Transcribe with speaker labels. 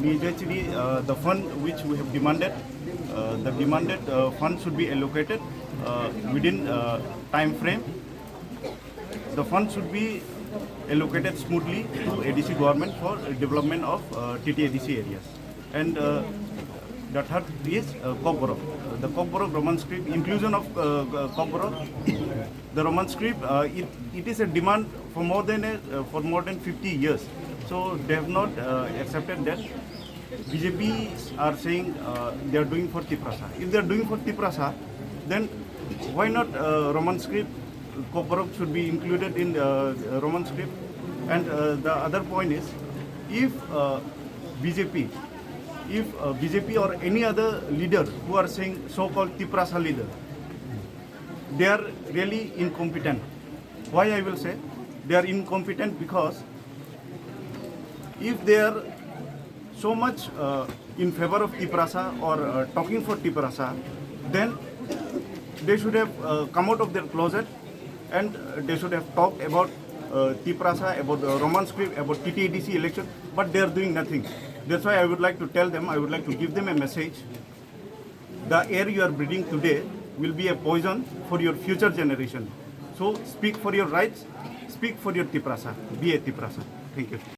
Speaker 1: Immediately, the fund which we have demanded, the demanded fund should be allocated within time frame. The fund should be allocated smoothly to ADC government for development of TT-ADC areas. And the third is Kokborok. The Kokborok Roman script, inclusion of Kokborok. The Roman script, it is a demand for more than 50 years. So they have not accepted that. BJP are saying they are doing for Tiprasa. If they are doing for Tiprasa, then why not Roman script? Kokborok should be included in Roman script. And the other point is, if BJP or any other leader who are saying so-called Tiprasa leader, they are really incompetent. Why I will say they are incompetent? Because if they are so much in favor of Tiprasa or talking for Tiprasa, then they should have come out of their closet and they should have talked about Tiprasa, about the Roman script, about TT-ADC election, but they are doing nothing. That's why I would like to tell them, I would like to give them a message. The air you are breathing today will be a poison for your future generation. So speak for your rights, speak for your Tiprasa, be a Tiprasa. Thank you.